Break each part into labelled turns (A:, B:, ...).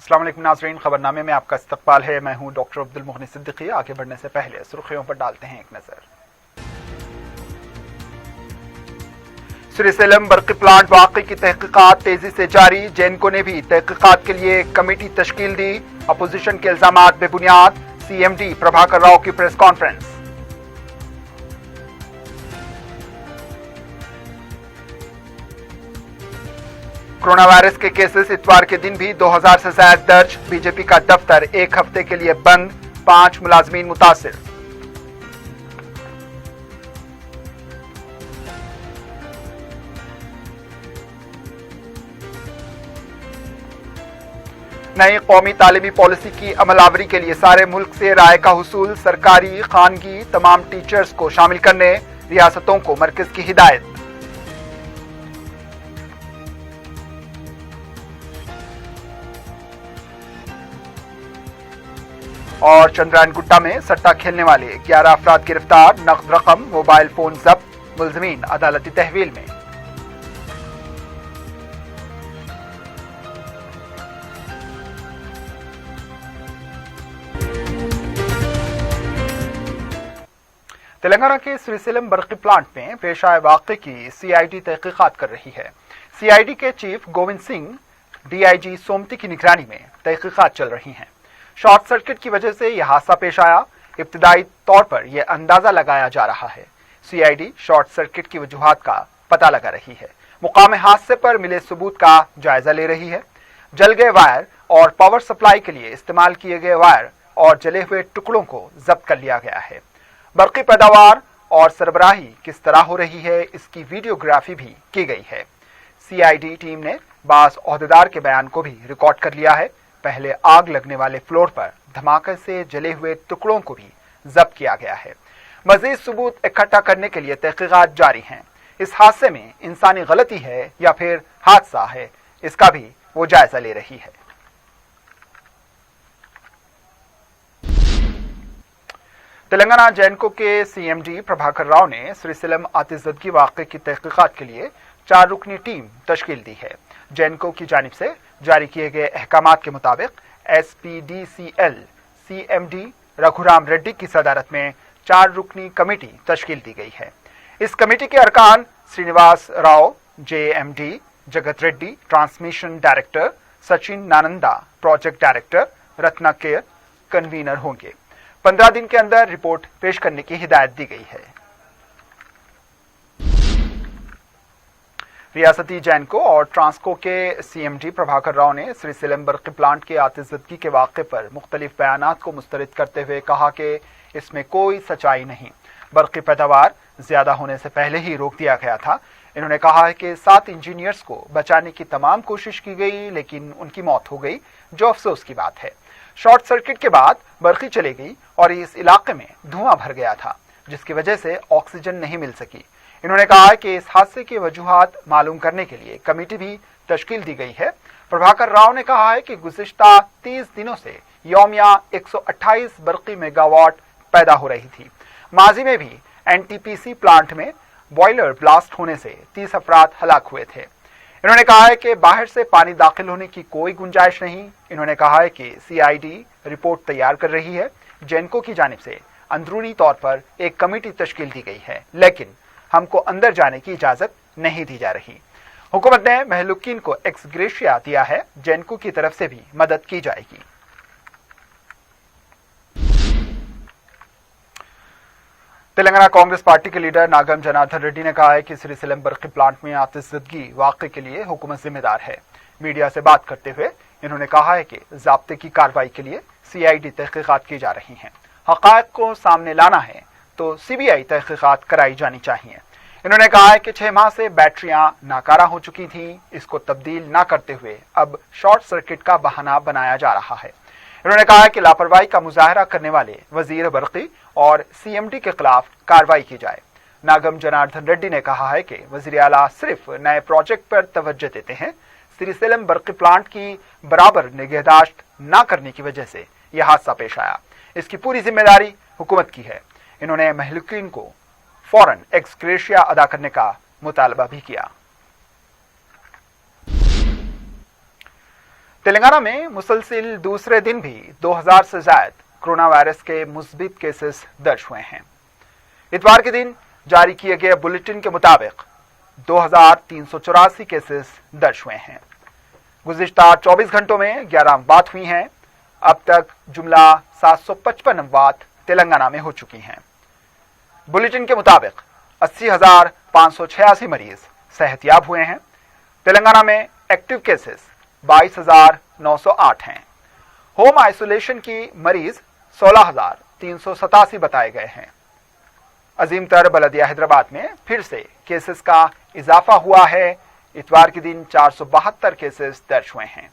A: अस्सलाम वालेकुम नाज़रीन, खबरनामे में आपका इस्तकबाल है। मैं हूं डॉक्टर अब्दुल मुगनी सिद्दीकी। आगे बढ़ने से पहले सुर्खियों पर डालते हैं एक नजर। श्रीसेलम बर्क़ी प्लांट वाक़े की तहकीकात तेजी से जारी। जेनको ने भी तहकीकात के लिए कमेटी तश्कील दी। अपोजिशन के इल्जामात बेबुनियाद। CMD प्रभाकर राव की प्रेस कॉन्फ्रेंस। कोरोना वायरस के केसेस इतवार के दिन भी 2000 से ज्यादा दर्ज। बीजेपी का दफ्तर एक हफ्ते के लिए बंद। 5 मुलाजमीन मुतासिर। नई कौमी तालीमी पॉलिसी की अमलावरी के लिए सारे मुल्क से राय का हुसूल। सरकारी खानगी तमाम टीचर्स को शामिल करने रियासतों को मरकज की हिदायत। और चंद्रायन गुट्टा में सट्टा खेलने वाले 11 अफराद गिरफ्तार। नकद रकम, मोबाइल फोन जब्त। मुलजमीन अदालती तहवील में। तेलंगाना के श्रीसेलम बर्क़ी प्लांट में पेश आए वाक़े की CID तहकीकात कर रही है। CID के चीफ गोविंद सिंह, DIG सोमती की निगरानी में तहकीकात चल रही हैं। शॉर्ट सर्किट की वजह से यह हादसा पेश आया। इब्तिदाई तौर पर यह अंदाजा लगाया जा रहा है। CID शॉर्ट सर्किट की वजूहात का पता लगा रही है। मुकाम हादसे पर मिले सबूत का जायजा ले रही है। जल गए वायर और पावर सप्लाई के लिए इस्तेमाल किए गए वायर और जले हुए टुकड़ों को जब्त कर लिया गया है। बर्क़ी पैदावार और सरबराही किस तरह हो रही है, इसकी वीडियोग्राफी भी की गई है। CID टीम ने बास ओहदेदार के बयान को भी रिकॉर्ड कर लिया है। पहले आग लगने वाले फ्लोर पर धमाके से जले हुए टुकड़ों को भी जब्त किया गया है। मजीद सबूत इकट्ठा करने के लिए तहकीकात जारी हैं। इस हादसे में इंसानी गलती है या फिर हादसा है, इसका भी वो जायजा ले रही है। तेलंगाना जेनको के CMD प्रभाकर राव ने श्रीसेलम आतिशज़दगी वाक़े की तहकीकात के लिए 4 रुकनी टीम तश्कील दी है। जेनको की जानिब से जारी किए गए अहकामात के मुताबिक SPDCL CMD रघुराम रेड्डी की सदारत में 4 रुकनी कमेटी तश्कील दी गई है। इस कमेटी के अरकान Srinivas Rao JMD, Jagat Reddy transmission director, Sachin Nananda project director, Ratnakar convener होंगे। 15 दिन के अंदर रिपोर्ट पेश करने की हिदायत दी गई है। रियासती जेनको और ट्रांसको के CMD प्रभाकर राव ने श्रीसेलम बर्क़ी प्लांट के आतिशज़दगी के वाक़े पर मुख्तलिफ बयानात को मुस्तरद करते हुए कहा कि इसमें कोई सच्चाई नहीं। बर्क़ी पैदावार ज्यादा होने से पहले ही रोक दिया गया था। इन्होंने कहा है कि 7 इंजीनियर्स को बचाने की तमाम कोशिश की गई, लेकिन उनकी मौत हो गई, जो अफसोस की बात है। शॉर्ट सर्किट के बाद बर्क़ी चली गई और इस इलाके में धुआं भर गया था, जिसकी वजह से ऑक्सीजन नहीं मिल सकी। इन्होंने कहा है कि इस हादसे की वजूहात मालूम करने के लिए कमेटी भी तश्कील दी गई है। प्रभाकर राव ने कहा है कि गुज़िश्ता 30 दिनों से यौमिया 128 बर्क़ी मेगावाट पैदा हो रही थी। माजी में भी NTPC प्लांट में बॉयलर ब्लास्ट होने से 30 अफराद हलाक हुए थे। इन्होंने कहा है कि बाहर से पानी दाखिल होने की कोई गुंजाइश नहीं। इन्होंने कहा है कि CID रिपोर्ट तैयार कर रही है। जेनको की जानिब से अंदरूनी तौर पर एक कमेटी तश्कील दी गई है, लेकिन हमको अंदर जाने की इजाजत नहीं दी जा रही। हुकूमत ने महलूकीन को एक्स ग्रेशिया दिया है। जेनको की तरफ से भी मदद की जाएगी। तेलंगाना कांग्रेस पार्टी के लीडर नागम जनार्दन रेड्डी ने कहा है कि श्रीसेलम बर्क़ी प्लांट में आतिशज़दगी वाक़े के लिए हुकूमत जिम्मेदार है। मीडिया से बात करते हुए इन्होंने कहा है कि ज़ाब्ते की कार्रवाई के लिए CID तहकीकात की जा रही हैं। हक़ाइक़ को सामने लाना है तो CBI तहकीकात कराई जानी चाहिए। इन्होंने कहा है कि 6 माह से बैटरियां नाकारा हो चुकी थीं, इसको तब्दील न करते हुए अब शॉर्ट सर्किट का बहाना बनाया जा रहा है। इन्होंने कहा है कि लापरवाही का मुजाहरा करने वाले वजीर बर्क़ी और CMD के खिलाफ कार्रवाई की जाए। नागम जनार्दन रेड्डी ने कहा है कि वज़ीर आला सिर्फ नए प्रोजेक्ट पर तवज्जो देते हैं। श्रीसेलम बर्क़ी प्लांट की बराबर निगहदाश्त न करने की वजह से यह हादसा पेश आया। इसकी पूरी जिम्मेदारी हुकूमत की है। इन्होंने महलूकीन को फौरन एक्स ग्रेशिया अदा करने का मुतालबा भी किया। तेलंगाना में मुसलसिल दूसरे दिन भी 2000 से ज्यादा कोरोना वायरस के मुस्बित केसेस दर्ज हुए हैं। इतवार के दिन जारी किए गए बुलेटिन के मुताबिक 2384 केसेस दर्ज हुए हैं। गुज़िश्ता 24 घंटों में 11 अफवात हुई हैं। अब तक जुमला 755 अफवात तेलंगाना में हो चुकी हैं। बुलेटिन के मुताबिक 80,586 मरीज सेहतयाब हुए हैं। तेलंगाना में एक्टिव केसेस 22,908 हैं। होम आइसोलेशन की मरीज 16,387 बताए गए हैं। अजीमतर बलदिया हैदराबाद में फिर से केसेस का इजाफा हुआ है। इतवार के दिन 472 केसेस दर्ज हुए हैं।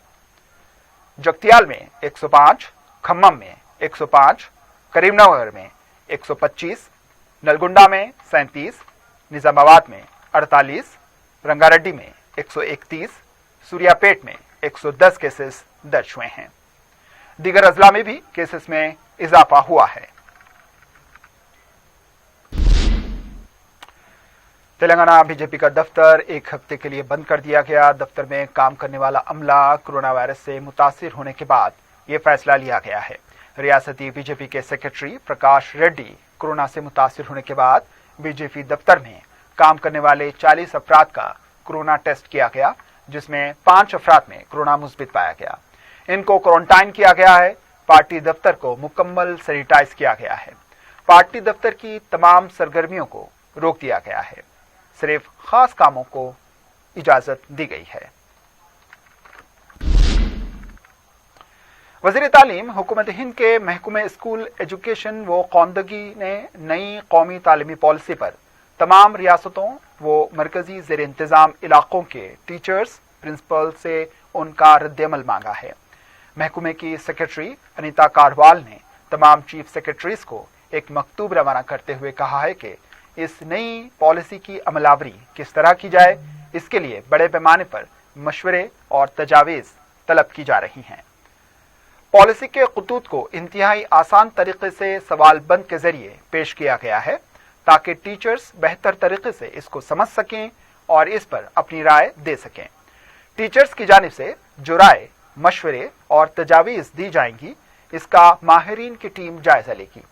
A: जगतियाल में 105, खम्मम में 105, करीमनगर में 125, नलगुंडा में 37, निजामाबाद में 48, रंगारेड्डी में 131, सूर्यापेट में 110 केसेस दर्ज हुए हैं। दीगर अजला में भी केसेस में इजाफा हुआ है। तेलंगाना बीजेपी का दफ्तर एक हफ्ते के लिए बंद कर दिया गया। दफ्तर में काम करने वाला अमला कोरोना वायरस से मुतासिर होने के बाद यह फैसला लिया गया है। रियासती बीजेपी के सेक्रेटरी प्रकाश रेड्डी कोरोना से मुतासिर होने के बाद बीजेपी दफ्तर में काम करने वाले 40 अफराद का कोरोना टेस्ट किया गया, जिसमें 5 अफराद में कोरोना मुस्बित पाया गया। इनको क्वारंटाइन किया गया है। पार्टी दफ्तर को मुकम्मल सैनिटाइज किया गया है। पार्टी दफ्तर की तमाम सरगर्मियों को रोक दिया गया है। सिर्फ खास कामों को इजाजत दी गई है। वज़ीर तालीम हुकूमत हिंद के महकमे स्कूल एजुकेशन व खवानदगी ने नई कौमी तालीमी पॉलिसी पर तमाम रियासतों व मरकजी ज़ेर इंतज़ाम इलाकों के टीचर्स प्रिंसिपल से उनका रद्द-ए-अमल मांगा है। महकमे की सेक्रेटरी अनीता कारवाल ने तमाम चीफ सेक्रेटरीज को एक मकतूब रवाना करते हुए कहा है कि इस नई पॉलिसी की अमलावरी किस तरह की जाए, इसके लिए बड़े पैमाने पर मशवरे और तजावीज़ तलब की जा रही हैं। पॉलिसी के खतूत को इंतहाई आसान तरीके से सवाल बंद के जरिए पेश किया गया है ताकि टीचर्स बेहतर तरीके से इसको समझ सकें और इस पर अपनी राय दे सकें। टीचर्स की जानिब से जो राय, मशवरे और तजावीज़ दी जाएंगी, इसका माहिरीन की टीम जायजा लेगी।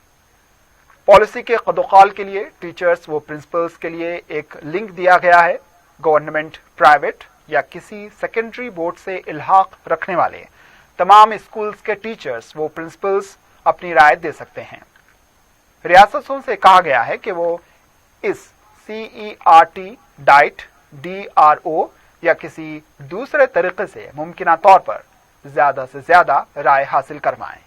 A: पॉलिसी के कदोकाल के लिए टीचर्स व प्रिंसिपल्स के लिए एक लिंक दिया गया है। गवर्नमेंट, प्राइवेट या किसी सेकेंडरी बोर्ड से इल्हाक रखने वाले तमाम स्कूल्स के टीचर्स व प्रिंसिपल्स अपनी राय दे सकते हैं। रियासतों से कहा गया है कि वो इस CERT, डाइट, DRO या किसी दूसरे तरीके से मुमकिन तौर पर ज्यादा से ज्यादा राय हासिल करवाएं।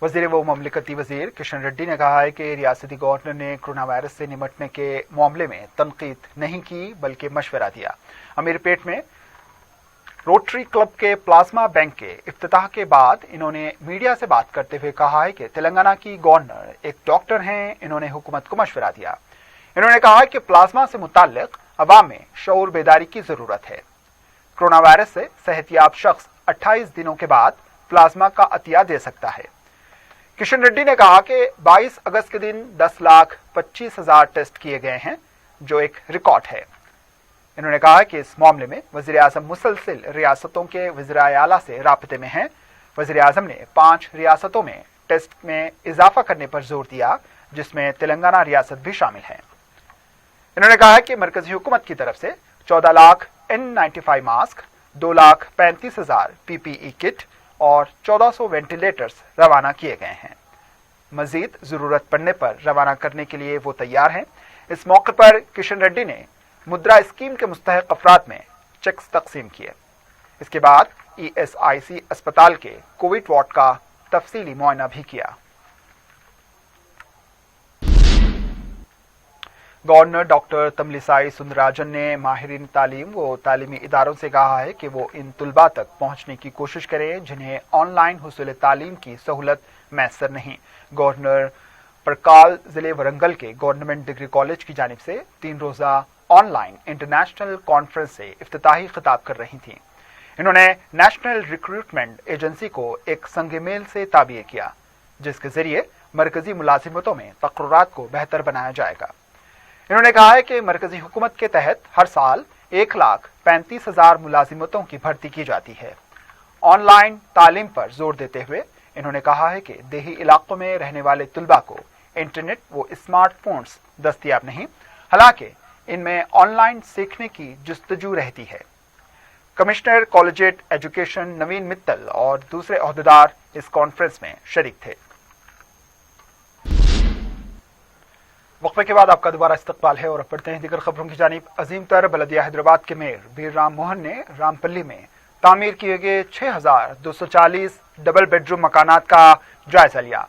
A: वज़ीर व ममलिकती वज़ीर किशन रेड्डी ने कहा है कि रियासती गवर्नर ने कोरोना वायरस से निपटने के मामले में तनकीद नहीं की बल्कि मशवरा दिया। अमीरपेट में रोटरी क्लब के प्लाज्मा बैंक के इफ्तिताह के बाद इन्होंने मीडिया से बात करते हुए कहा है कि तेलंगाना की गवर्नर एक डॉक्टर हैं। इन्होंने हुकूमत को मशवरा दिया। इन्होंने कहा कि प्लाज्मा से मुताल्लिक अवाम में शऊर बेदारी की जरूरत है। कोरोना वायरस से सेहतयाब शख्स 28 दिनों के बाद प्लाज्मा का अतिया दे सकता है। किशन रेड्डी ने कहा कि 22 अगस्त के दिन 10,25,000 टेस्ट किए गए हैं, जो एक रिकॉर्ड है। इन्होंने कहा कि इस मामले में वज़ीर आज़म मुसलसिल रियासतों के वज़ीराए आला से राब्ते में हैं। वज़ीर आज़म ने 5 रियासतों में टेस्ट में इजाफा करने पर जोर दिया, जिसमें तेलंगाना रियासत भी शामिल है। इन्होंने कहा कि मरकजी हुकूमत की तरफ से 14 lakh N95 mask, 2,35,000 PPE kit और 1400 वेंटिलेटर्स रवाना किए गए हैं। मजीद जरूरत पड़ने पर रवाना करने के लिए वो तैयार हैं। इस मौके पर किशन रेड्डी ने मुद्रा स्कीम के मुस्तहक अफराद में चेक्स तकसीम किए। इसके बाद ESIC अस्पताल के कोविड वार्ड का तफसीली मुआयना भी किया। गवर्नर डॉक्टर तमिलिसाई सुंदरराजन ने माहिरीन तालीम व तालीमी इदारों से कहा है कि वो इन तुलबा तक पहुंचने की कोशिश करें जिन्हें ऑनलाइन हुसूल तालीम की सहूलत मैसर नहीं। गवर्नर परकाल जिले वरंगल के गवर्नमेंट डिग्री कॉलेज की जानिब से 3 रोजा ऑनलाइन इंटरनेशनल कॉन्फ्रेंस से इफ्तिताही खिताब कर रही थी। इन्होंने नेशनल रिक्रूटमेंट एजेंसी को एक संग मेल से ताबिए किया, जिसके जरिए मरकजी मुलाजिमतों में तकर्रुरात को बेहतर बनाया जाएगा। इन्होंने कहा है कि मरकजी हुकूमत के तहत हर साल 1,35,000 मुलाजिमतों की भर्ती की जाती है। ऑनलाइन तालीम पर जोर देते हुए इन्होंने कहा है कि देही इलाकों में रहने वाले तुलबा को इंटरनेट व स्मार्टफोन्स दस्तयाब नहीं, हालांकि इनमें ऑनलाइन सीखने की जुस्तजू रहती है। कमिश्नर कॉलेजिएट एजुकेशन नवीन मित्तल और दूसरे ओहदेदार इस कॉन्फ्रेंस में शरीक थे। वक्फे के बाद आपका दोबारा इस्तकबाल है और अब बढ़ते हैं दीगर खबरों की जानिब। अजीम तर बलदिया हैदराबाद के मेयर बीर राम मोहन ने रामपल्ली में तामीर किए गए 6,240 डबल बेडरूम मकानात का जायजा लिया।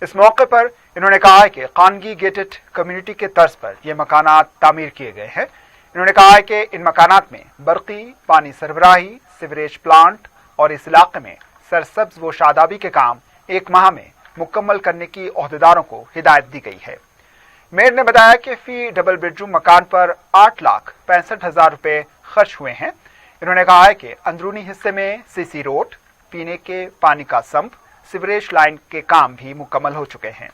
A: इस मौके पर इन्होंने कहा है कि खानगी गेटेड कम्युनिटी के तर्ज पर ये मकानात तामीर किए गए हैं। इन्होंने कहा है कि इन मकानात में बरकी, पानी सरबराही, सीवरेज प्लांट और इस इलाके में सरसब्ज व शादाबी के काम 1 माह में मुकम्मल करने की ओहदेदारों को हिदायत दी गई है। मेयर ने बताया कि फी डबल बेडरूम मकान पर 8,65,000 रुपए खर्च हुए हैं। इन्होंने कहा है कि अंदरूनी हिस्से में सीसी रोड, पीने के पानी का संप, सीवरेज लाइन के काम भी मुकम्मल हो चुके हैं।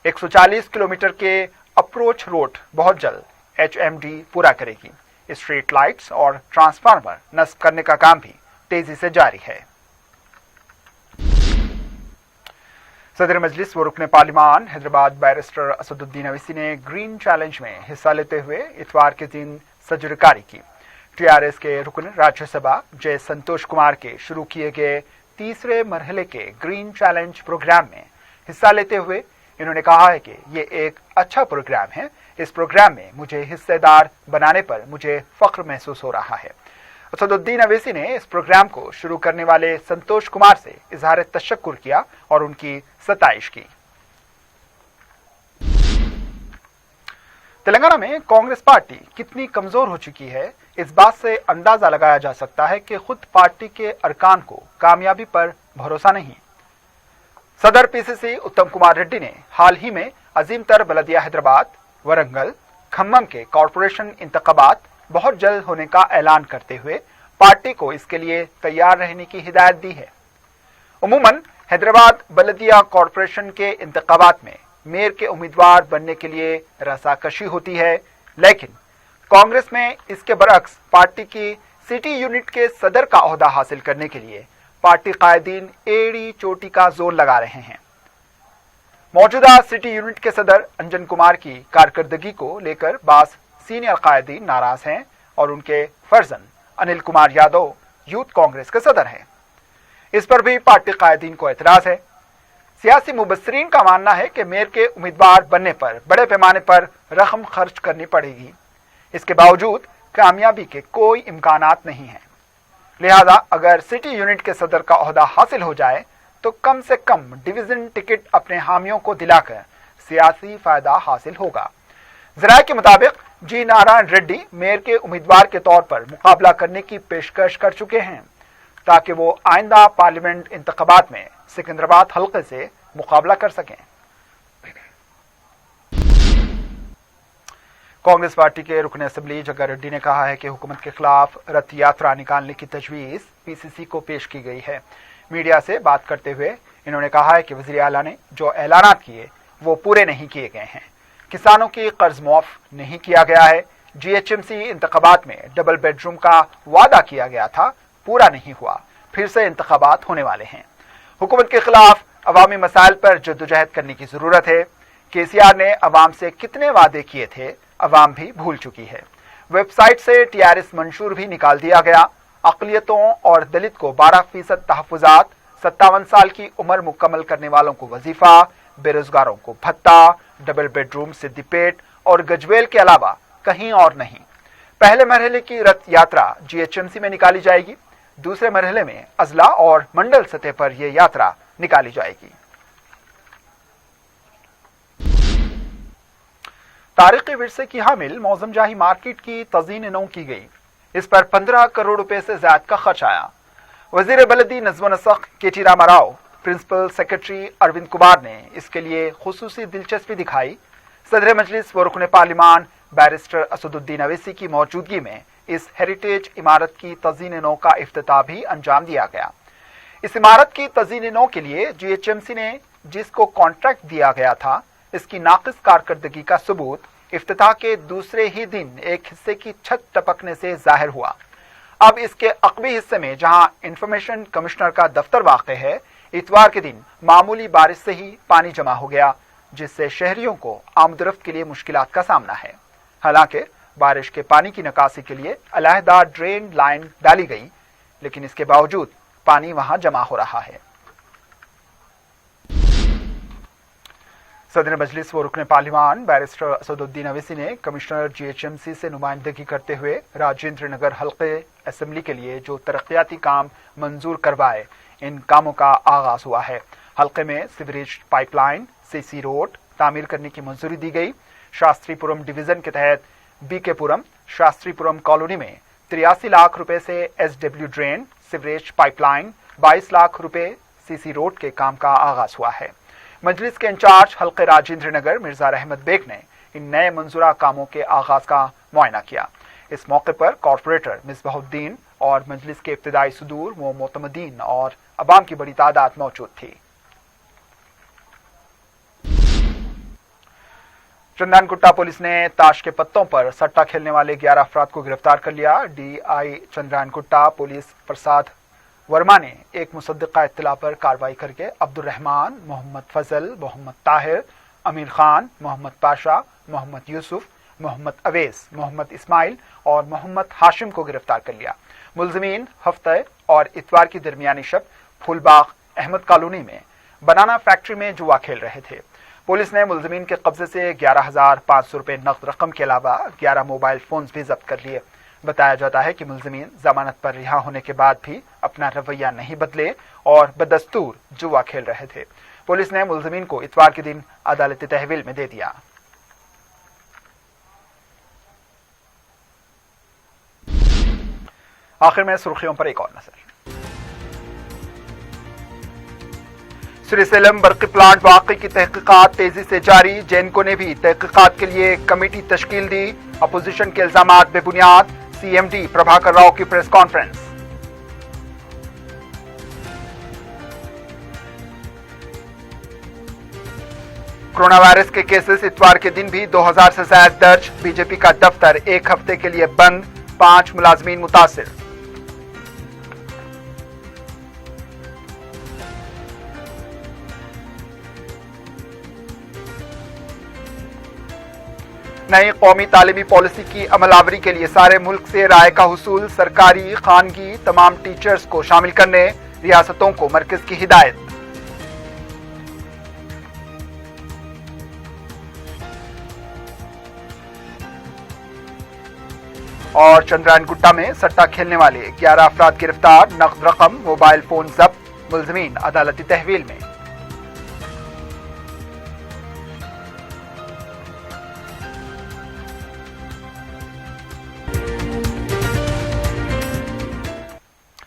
A: 140 किलोमीटर के अप्रोच रोड बहुत जल्द HMD पूरा करेगी। स्ट्रीट लाइट्स और ट्रांसफार्मर नस्ब करने का काम भी तेजी से जारी है। सदर मजलिस व रुकने पार्लिमान हैदराबाद बैरिस्टर असदुद्दीन अवैसी ने ग्रीन चैलेंज में हिस्सा लेते हुए इतवार के दिन सजरकारी की। TRS के रुकन राज्यसभा जय संतोष कुमार के शुरू किए गए तीसरे मरहले के ग्रीन चैलेंज प्रोग्राम में हिस्सा लेते हुए इन्होंने कहा है कि ये एक अच्छा प्रोग्राम है। इस प्रोग्राम में मुझे हिस्सेदार बनाने पर मुझे फख्र महसूस हो रहा है। असदुद्दीन अवैसी ने इस प्रोग्राम को शुरू करने वाले संतोष कुमार से इजहार तशक्कुर किया और उनकी सताइश की। तेलंगाना में कांग्रेस पार्टी कितनी कमजोर हो चुकी है, इस बात से अंदाजा लगाया जा सकता है कि खुद पार्टी के अरकान को कामयाबी पर भरोसा नहीं। सदर PCC उत्तम कुमार रेड्डी ने हाल ही में अजीम तर बलदिया हैदराबाद, वरंगल, खम्मम के कॉरपोरेशन इंतखाबात बहुत जल्द होने का ऐलान करते हुए पार्टी को इसके लिए तैयार रहने की हिदायत दी है। उमूमन हैदराबाद बलदिया कॉरपोरेशन के इंतखाबात में मेयर के उम्मीदवार बनने के लिए रसाकशी होती है, लेकिन कांग्रेस में इसके बरक्स पार्टी की सिटी यूनिट के सदर का ओहदा हासिल करने के लिए पार्टी कायदीन एड़ी चोटी का जोर लगा रहे हैं। मौजूदा सिटी यूनिट के सदर अंजन कुमार की कारकर्दगी को लेकर बास सीनियर कायदीन नाराज हैं और उनके फर्जन अनिल कुमार यादव यूथ कांग्रेस के सदर हैं। इस पर भी पार्टी कायदीन को एतराज है। सियासी मुबस्सरीन का मानना है कि मेयर के उम्मीदवार बनने पर बड़े पैमाने पर रकम खर्च करनी पड़ेगी। इसके बावजूद कामयाबी के कोई इम्कानात नहीं है। लिहाजा अगर सिटी यूनिट के सदर का ओहदा हासिल हो जाए तो कम से कम डिवीजन टिकट अपने हामियों को दिलाकर सियासी फायदा हासिल होगा। जराये के मुताबिक जी नारायण रेड्डी मेयर के उम्मीदवार के तौर पर मुकाबला करने की पेशकश कर चुके हैं ताकि वो आइंदा पार्लियामेंट इंतखाबात में सिकंदराबाद हल्के से मुकाबला कर सकें। कांग्रेस पार्टी के रुकन असेंबली जग्गा रेड्डी ने कहा है कि हुकूमत के खिलाफ रथ यात्रा निकालने की तजवीज PCC को पेश की गई है। मीडिया से बात करते हुए इन्होंने कहा है कि वज़ीर आला ने जो ऐलानात किए वो पूरे नहीं किए गए हैं। किसानों की कर्ज मुआफ नहीं किया गया है। GHMC इंतखाबात में डबल बेडरूम का वादा किया गया था, पूरा नहीं हुआ। फिर से इंतखाबात होने वाले हैं। हुकूमत के खिलाफ अवामी मसाइल पर जद्दोजहद करने की जरूरत है। KCR ने अवाम से कितने वादे किए थे अवाम भी भूल चुकी है। वेबसाइट से TRS मंशूर भी निकाल दिया गया। अक़लियतों और दलित को 12% तहफ़्फ़ुज़ात, 57 साल की उम्र मुकम्मल करने वालों को वजीफा, बेरोजगारों को भत्ता, डबल बेडरूम सिद्दीपेट और गजवेल के अलावा कहीं और नहीं। पहले मरहले की रथ यात्रा GHMC में निकाली जाएगी। दूसरे मरहले में अजला और मंडल सतह पर यह यात्रा निकाली जाएगी। तारीखी विरसे की हामिल मौजम जाही मार्केट की तज़ीन नौ की गई। इस पर 15 करोड़ रुपए से ज्यादा का खर्च आया। वजीर बलदी नज़्म व नस्ख KT Ramarao, principal secretary Arvind Kumar ने इसके लिए खुसूसी दिलचस्पी दिखाई। सदर मजलिस व रुकन पार्लिमान बैरिस्टर असदुद्दीन अवैसी की मौजूदगी में इस हेरिटेज इमारत की तज़ीन नौ का इफ्तिताह भी अंजाम दिया गया। इस इमारत की तज़ीन नौ के लिए GHMC ने जिसको कॉन्ट्रैक्ट दिया गया था, इसकी नाकिस कारकर्दगी का सबूत इफ्तिताह के दूसरे ही दिन एक हिस्से की छत टपकने से जाहिर हुआ। अब इसके अक़बी हिस्से में जहां इंफॉर्मेशन कमिश्नर का दफ्तर वाक़ है, इतवार के दिन मामूली बारिश से ही पानी जमा हो गया, जिससे शहरियों को आमदरफ्त के लिए मुश्किलात का सामना है। हालांकि बारिश के पानी की निकासी के लिए अलहदा ड्रेन लाइन डाली गई, लेकिन इसके बावजूद पानी वहां जमा हो रहा है। सदर मजलिस व रुकन पार्लिमान बैरिस्टर असदुद्दीन अवैसी ने कमिश्नर GHMC से नुमाइंदगी करते हुए राजेंद्र नगर हल्के असेंबली के लिए जो तरक्याती काम मंजूर करवाए, इन कामों का आगाज हुआ है। हल्के में सीवरेज पाइपलाइन, CC रोड तामीर करने की मंजूरी दी गई। शास्त्रीपुरम डिवीजन के तहत BK-पुरम, शास्त्रीपुरम कॉलोनी में 83 लाख रुपए से SW drain, sewerage pipeline, 22 lakh रुपए CC रोड के काम का आगाज हुआ है। मजलिस के इंचार्ज हल्के राजेंद्र नगर मिर्जा रहमत बेग ने इन नए मंजूरा कामों के आगाज का मुआयना किया। इस मौके पर कॉर्पोरेटर मिसबाहुद्दीन और मजलिस के इब्तिदाई सुदूर व मोतमदीन और अवाम की बड़ी तादाद मौजूद थी। चंद्रानकुट्टा पुलिस ने ताश के पत्तों पर सट्टा खेलने वाले 11 अफराद को गिरफ्तार कर लिया। DI चंद्रानकुट्टा पुलिस प्रसाद वर्मा ने एक मुसद्दिका इत्तला पर कार्रवाई करके अब्दुल रहमान, मोहम्मद फजल, मोहम्मद ताहिर, अमीर खान, मोहम्मद पाशा, मोहम्मद यूसुफ, मोहम्मद अवेस, मोहम्मद इस्माइल और मोहम्मद हाशिम को गिरफ्तार कर लिया। मुलजमीन हफ्ते और इतवार की दरमियानी शब फूलबाग अहमद कॉलोनी में बनाना फैक्ट्री में जुआ खेल रहे थे। पुलिस ने मुलजमीन के कब्जे से 11,500 रुपए नकद रकम के अलावा 11 मोबाइल फोन्स भी जब्त कर लिए। बताया जाता है कि मुलजमीन जमानत पर रिहा होने के बाद भी अपना रवैया नहीं बदले और बदस्तूर जुआ खेल रहे थे। पुलिस ने मुलजमीन को इतवार के दिन अदालती तहवील में दे दिया। आखिर में सुर्खियों पर एक और नजर। श्रीसेलम बर्की प्लांट वाकई की तहकीकात तेजी से जारी। जेनको ने भी तहकीकात के लिए कमेटी तश्कील दी। अपोजिशन के इल्जामात बेबुनियाद। CMD प्रभाकर राव की प्रेस कॉन्फ्रेंस। कोरोना वायरस के केसेस इतवार के दिन भी 2000 से ज्यादा दर्ज। बीजेपी का दफ्तर एक हफ्ते के लिए बंद। 5 मुलाजमीन मुतासिर। नई कौमी तालीमी पॉलिसी की अमलावरी के लिए सारे मुल्क से राय का हुसूल। सरकारी खानगी तमाम टीचर्स को शामिल करने रियासतों को मरकज की हिदायत। और चंद्रानकुट्टा में सट्टा खेलने वाले 11 अफराद गिरफ्तार। नकद रकम, मोबाइल फोन जब्त। मुलजमीन अदालती तहवील में।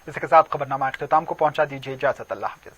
A: इसके साथ खबरनामा अख्तिताम को पहुंचा दीजिए। इजाजत, अल्लाह हाफिज।